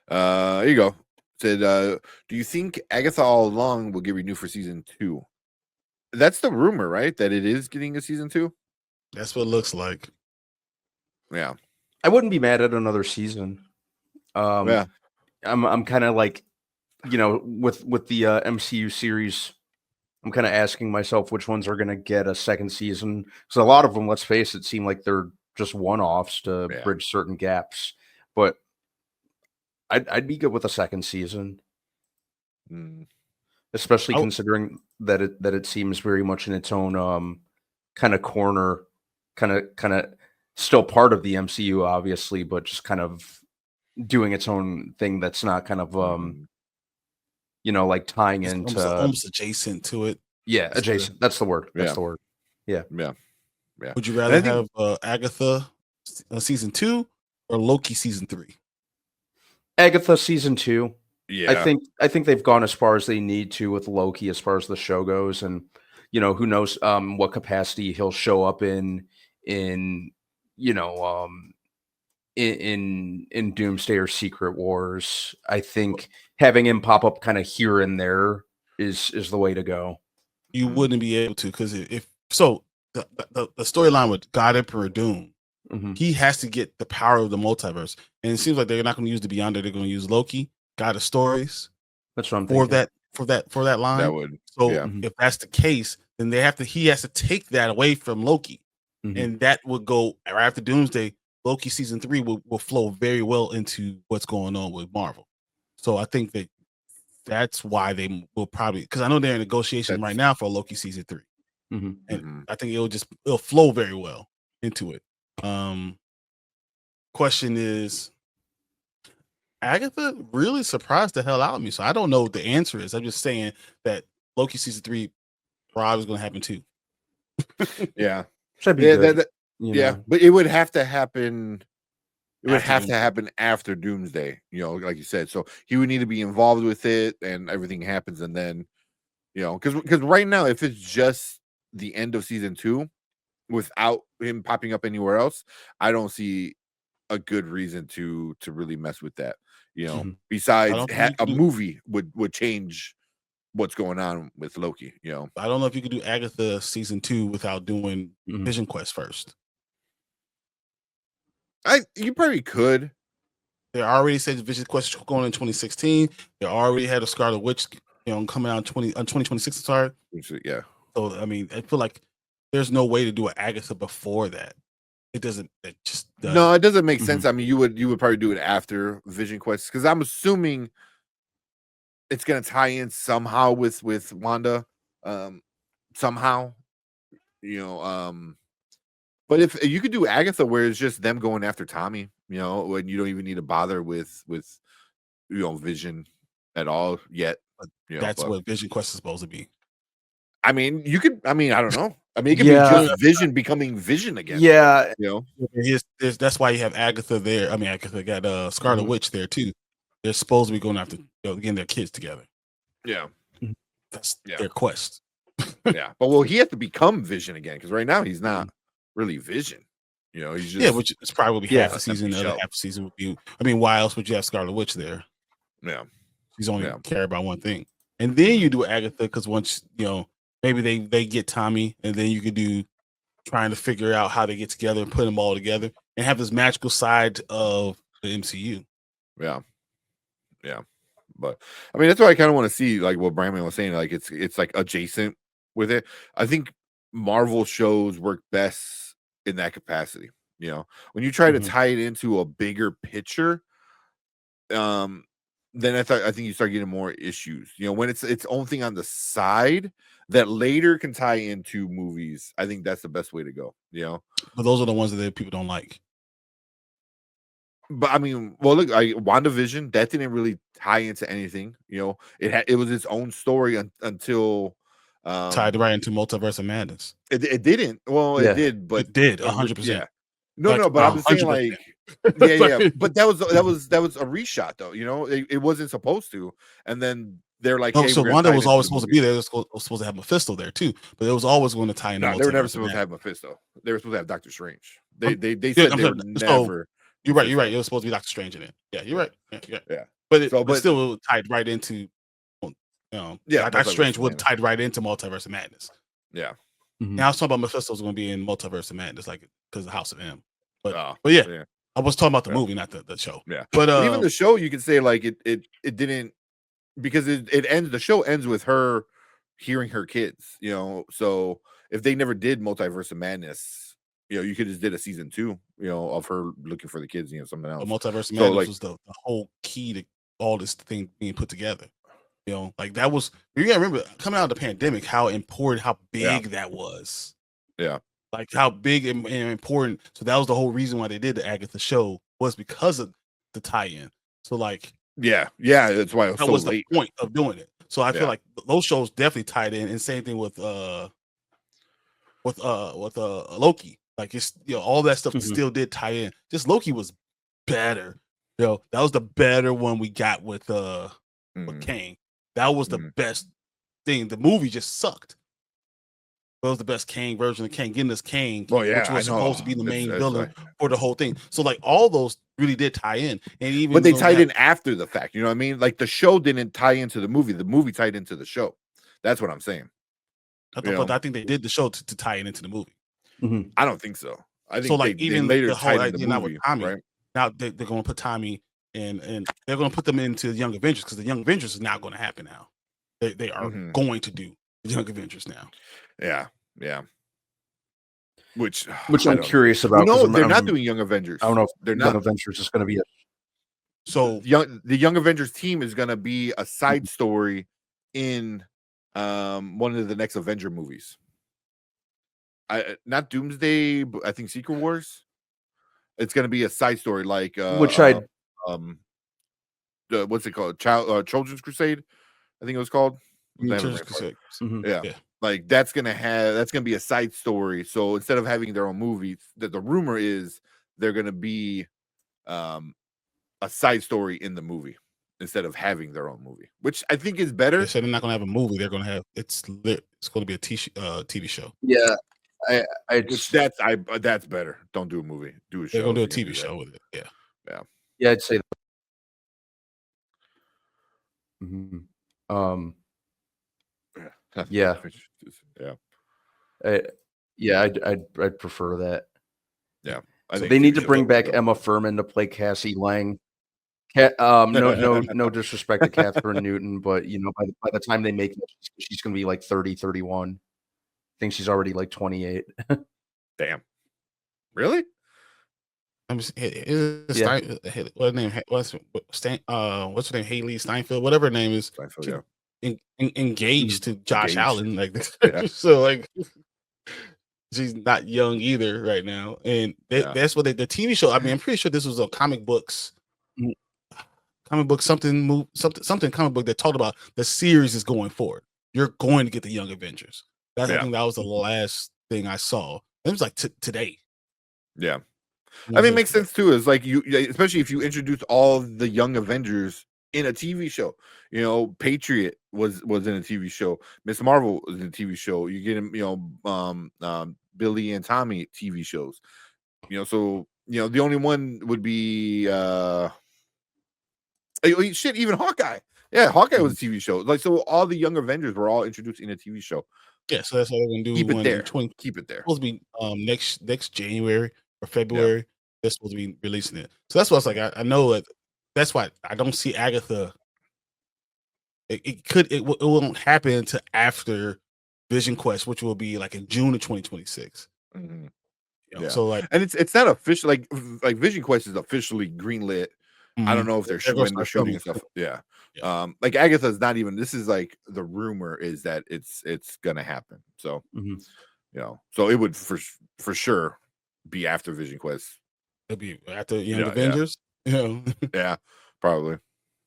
Here you go. Said, do you think Agatha All Along will get renewed for season 2? That's the rumor, right? That it is getting a season 2. That's what it looks like. Yeah, I wouldn't be mad at another season. yeah. I'm kind of like, with the MCU series, I'm kind of asking myself which ones are going to get a second season. Because a lot of them, let's face it, seem like they're just one-offs to bridge certain gaps. But I'd be good with a second season, especially considering that it seems very much in its own kind of corner, kind of still part of the MCU, obviously, but just kind of doing its own thing that's not kind of like tying It's into almost adjacent to it. Yeah, adjacent. That's the word. That's the word. Yeah. Would you rather have Agatha season 2 or Loki season 3? Agatha season 2. Yeah. I think they've gone as far as they need to with Loki as far as the show goes, and who knows what capacity he'll show up in Doomsday or Secret Wars. I think having him pop up kind of here and there is the way to go. You wouldn't be able to, because if so, the storyline with God Emperor Doom, he has to get the power of the multiverse, and it seems like they're not going to use the Beyonder. They're going to use Loki, God of Stories. That's what I'm thinking. For that line. That would. So if that's the case, then he has to take that away from Loki, and that would go right after Doomsday. Loki season 3 will flow very well into what's going on with Marvel. So I think that's why they will probably, because I know they're in negotiation right now for Loki season 3, and I think it'll flow very well into it. Question is, Agatha really surprised the hell out of me, so I don't know what the answer is. I'm just saying that Loki season 3 probably is going to happen too. Yeah, should be good. But it would have to happen. It would have to happen after Doomsday, like you said. So he would need to be involved with it, and everything happens, and then, because right now, if it's just the end of season 2 without him popping up anywhere else, I don't see a good reason to really mess with that. Besides, a movie would change what's going on with Loki. I don't know if you could do Agatha season 2 without doing Vision Quest first. You probably could. They already said Vision Quest going in 2016. They already had a Scarlet Witch, coming out in 2026. Sorry. Yeah. So I mean, I feel like there's no way to do an Agatha before that. It doesn't. It just doesn't. No, it doesn't make sense. I mean, you would probably do it after Vision Quest, because I'm assuming it's gonna tie in somehow with Wanda, somehow, But if you could do Agatha, where it's just them going after Tommy, when you don't even need to bother with Vision at all yet. That's what Vision Quest is supposed to be. I mean, you could. I mean, I don't know. I mean, it could be just Vision becoming Vision again. Yeah, that's why you have Agatha there. I mean, Agatha got Scarlet Witch there too. They're supposed to be going after getting their kids together. Yeah, that's their quest. Yeah, but he has to become Vision again, because right now he's not really Vision. He's just which is probably half the season. The other half the season would be. I mean, why else would you have Scarlet Witch there? Yeah, she's only care about one thing, and then you do Agatha, because once maybe they get Tommy, and then you could do trying to figure out how they get together and put them all together and have this magical side of the MCU. Yeah. But I mean, that's what I kind of want to see, like what Brandman was saying, like it's like adjacent with it. I think Marvel shows work best in that capacity. When you try to tie it into a bigger picture, then I think you start getting more issues. When it's its own thing on the side that later can tie into movies, I think that's the best way to go. But those are the ones that people don't like. But I mean, well, look, WandaVision, that didn't really tie into anything. It was its own story until tied right into Multiverse of Madness. It didn't. Well, it did, but it did 100%. Yeah. No, but I'm saying like, yeah. But that was a reshot though. It wasn't supposed to, and then they're like, no, so Wanda was always supposed to be there. It was supposed to have Mephisto there too, but it was always going to tie in. No, they were never supposed to have Mephisto. They were supposed to have Doctor Strange. They said they were never. You're right. It was supposed to be Doctor Strange in it. Yeah, you're right. Yeah. but it So, but but still tied right into, yeah, Doctor Strange Multiverse of would Madness. tied right into Multiverse of Madness. Yeah. Now I was talking about Mephisto's going to be in Multiverse of Madness, like because of House of M. But Oh, yeah, yeah. I was talking about the Yeah. movie, not the show. Yeah. But even the show, you could say like it didn't, because it ends, the show ends with her hearing her kids, so if they never did Multiverse of Madness, you could just did a season 2, of her looking for the kids, something else. Multiverse of So, Madness like, was the whole key to all this thing being put together. Like that was, you gotta remember coming out of the pandemic, how important, how big that was. Yeah. Like how big and important. So that was the whole reason why they did the Agatha show, was because of the tie-in. So like, yeah, that's why it was that so was late. the point of doing it. So I feel Yeah. like those shows definitely tied in, and same thing with Loki. Like it's, all that stuff still did tie in. Just Loki was better. That was the better one we got with Kang. That was the best thing. The movie just sucked. That was the best Kang version of Kang, getting this Kang, which was supposed to be the main villain for the whole thing. So like all those really did tie in, and even but they tied in after the fact. You know what I mean? Like the show didn't tie into the movie. The movie tied into the show. That's what I'm saying. But I think they did the show to tie it into the movie. I don't think so. I think so. Like they later the whole tied in the idea movie, with Tommy. right? Now they're going to put Tommy and they're going to put them into the Young Avengers, because the Young Avengers is now going to happen now. They are going to do the Young Avengers now. Yeah. Which I'm curious about. No, they're not doing Young Avengers. I don't know if they're Young not. Avengers is going to be So the Young Avengers team is going to be a side story in one of the next Avenger movies. Not Doomsday, but I think Secret Wars. It's going to be a side story, like which what's it called? Children's Crusade, I think it was called. Yeah. Like that's gonna be a side story. So instead of having their own movie, that the rumor is they're gonna be a side story in the movie instead of having their own movie, which I think is better. They said they're not gonna have a movie. They're gonna have it's going to be a TV show. Yeah, that's better. Don't do a movie. Do a show. They're gonna do a TV show with it. Yeah. I'd say that. Yeah. I'd prefer that. Yeah. So they need to bring back Emma Furman to play Cassie Lang. No disrespect to Catherine Newton, but by the time they make it, she's going to be like 30, 31. I think she's already like 28. Damn. Really? What's her name? What's her name? Haley Steinfeld, whatever her name is. Engaged to Josh Allen, like so, like she's not young either right now, and that's what the TV show. I mean, I'm pretty sure this was a comic book comic book that talked about the series is going forward. You're going to get the Young Avengers. I think that was the last thing I saw. It was like today. Yeah. I mean, it makes sense too. Is like especially if you introduce all the Young Avengers in a TV show. Patriot was in a TV show. Miss Marvel was in a TV show. You get him, Billy and Tommy TV shows. So the only one would be even Hawkeye. Yeah, Hawkeye was a TV show. Like, so all the Young Avengers were all introduced in a TV show. Yeah, so that's what they're gonna do. Keep it there. Keep it there. Supposed to be next January or February. Yeah. They're supposed to be releasing it. So that's why it's like I know it. That's why I don't see Agatha. It won't happen until after Vision Quest, which will be like in June of 2026. So like, and it's not official. Like Vision Quest is officially greenlit. I don't know if they're shooting and stuff. Yeah. Like Agatha's not even. This is like the rumor is that it's gonna happen. So so it would for sure be after Vision Quest. It'll be after Young Avengers. Yeah, probably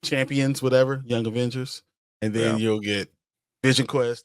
Champions, whatever, Young Avengers, and then you'll get Vision Quest,